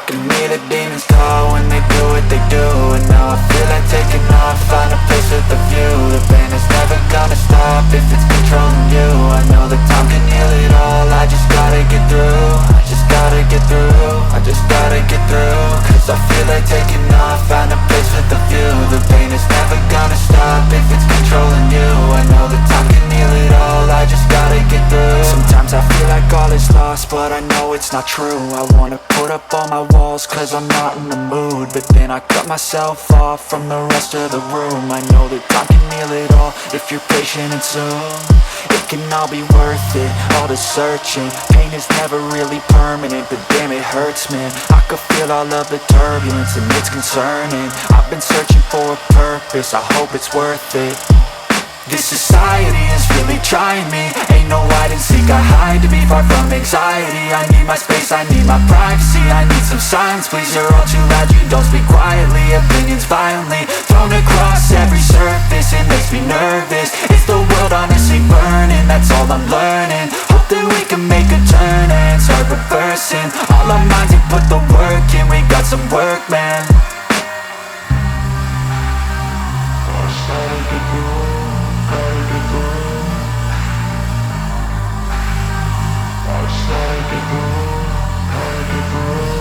can hear the demons call when they do what they do. And now I feel like taking off, find a place with a view. The pain is never gonna stop if it's controlling you. I know that time can heal it all, I just gotta get through. I just gotta get through, I just gotta get through. Cause I feel like taking off, find a place with a view. The pain is never gonna stop if it's controlling you. I know that time can heal it all, I just gotta get through. Sometimes I feel like all is lost, but I know it's not true. I wanna put up all my walls cause I'm not in the mood, but then I cut myself off from the rest of the room. I know that time can heal it all if you're patient and soon it can all be worth it, all the searching. Pain is never really permanent, but damn it hurts, man. I could feel all of the turbulence and it's concerning. I've been searching for a purpose, I hope it's worth it. This society is really trying me. Ain't no hide and seek, I hide to be far from anxiety. I need my space, I need my privacy. I need some silence, please, you're all too loud. You don't speak quietly, opinions violently thrown across every surface. It makes me nervous, it's the world honestly burning. That's all I'm learning, hope that we can make a turn and start reversing all our minds and put the work in. We got some work, man.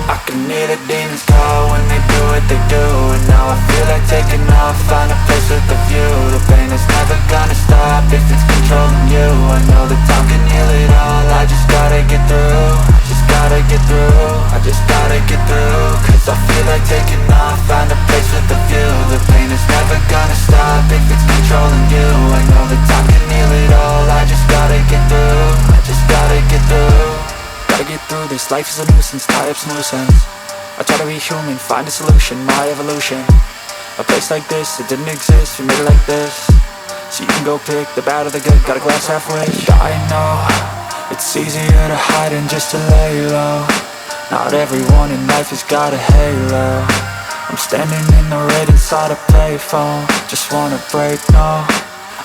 I can hear the demons call when they do what they do. And now I feel like taking off, find a place with a view. The pain is never gonna stop if it's controlling you. I know that time can heal it all, I just gotta get through. I just gotta get through, I just gotta get through. Cause I feel like taking off, find a place with a view. The pain is never gonna stop if it's controlling you. I know that time can heal it all, I just gotta get through. I just gotta get through. Gotta get through this, life is a nuisance, tie up some loose ends. I try to be human, find a solution, my evolution. A place like this, it didn't exist, we made it like this. So you can go pick the bad or the good, got a glass halfway. I know, it's easier to hide than just to lay low. Not everyone in life has got a halo. I'm standing in the red inside a payphone, just wanna break, no.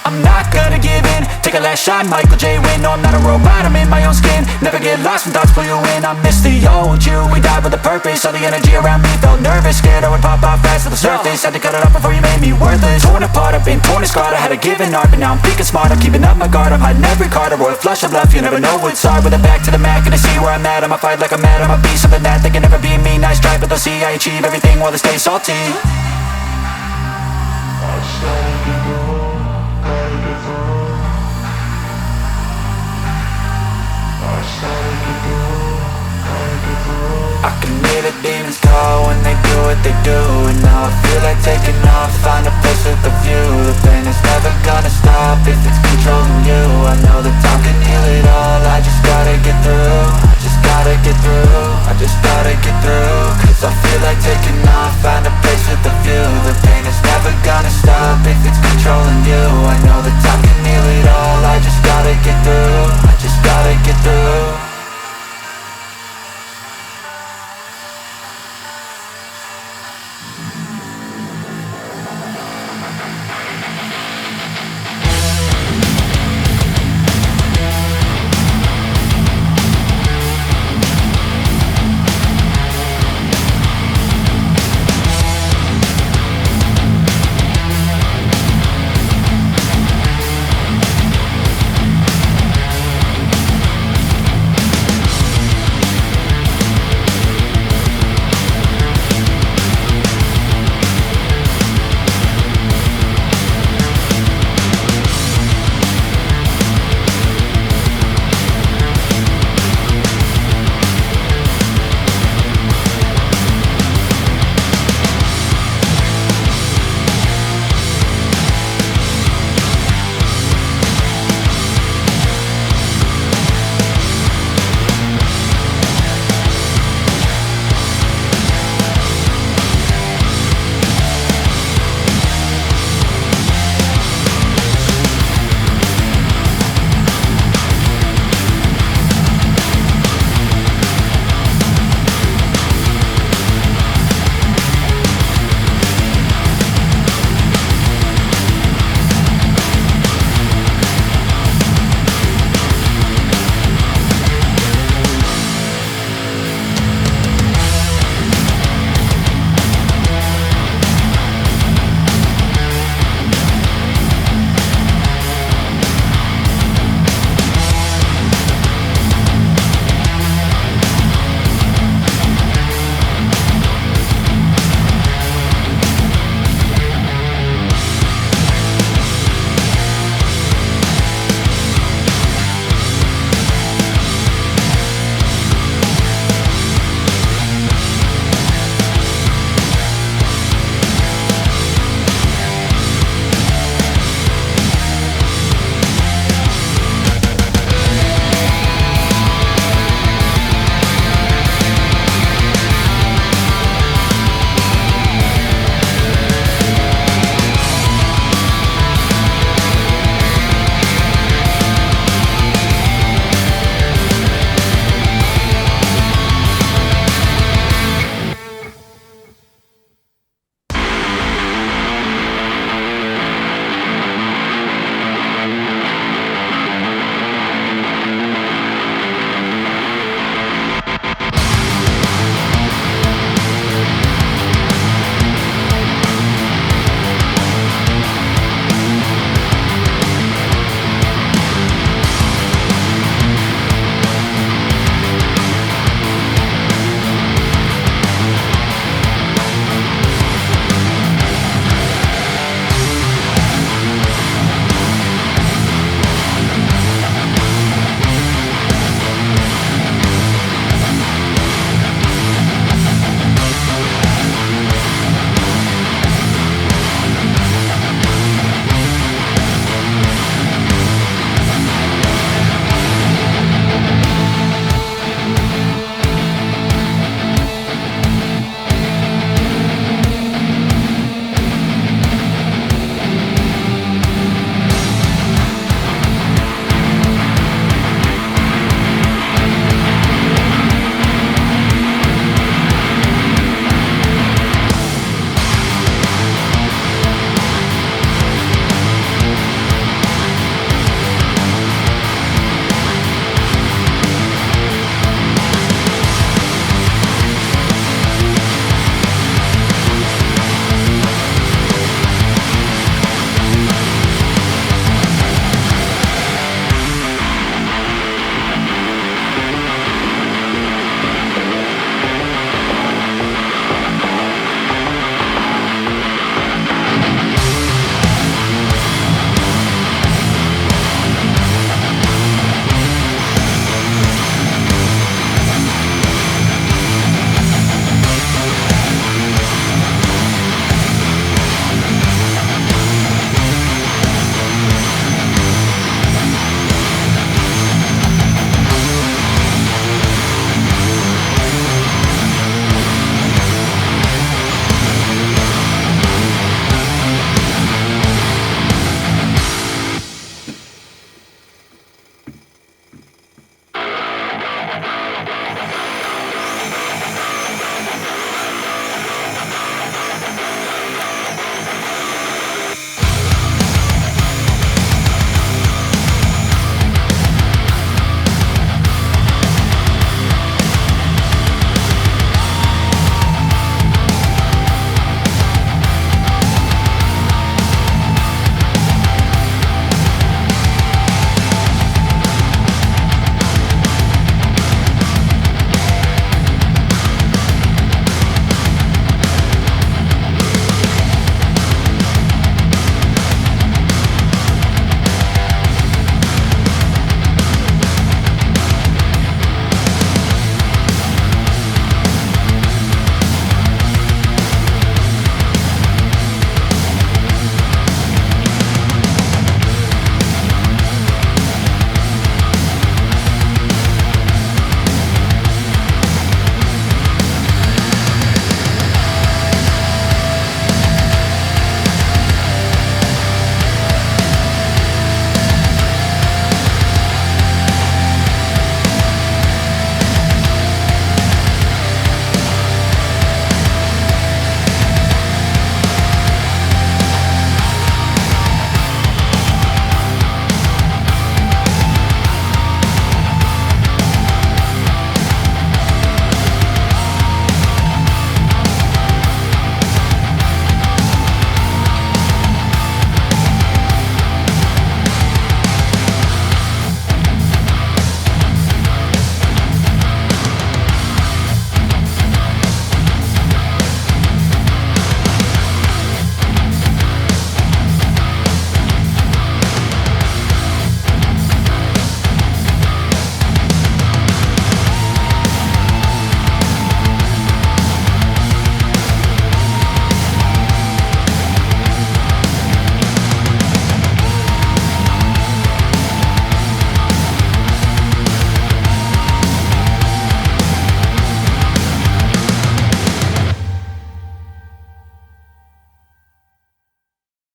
I'm not gonna give in, take a last shot, Michael J. Win. No, I'm not a robot, I'm in my own skin. Never get lost when thoughts pull you in. I miss the old you, we died with a purpose. All the energy around me felt nervous, scared I would pop off fast to the surface. Had to cut it off before you made me worthless. Torn apart, I've been torn and scarred. I had a given art, but now I'm thinking smart. I'm keeping up my guard, I'm hiding every card. A royal flush of love, you never know what's hard. With a back to the mat, gonna see where I'm at. I'ma fight like I'm mad, I'ma be something that they can never be me. Nice try, but they'll see I achieve everything while they stay salty. I can hear the demons call when they do what they do. And now I feel like taking off, find a place with a view. The pain is never gonna stop if it's controlling you. I know that time can heal it all, I just gotta get through. I just gotta get through, I just gotta get through. Cause I feel like taking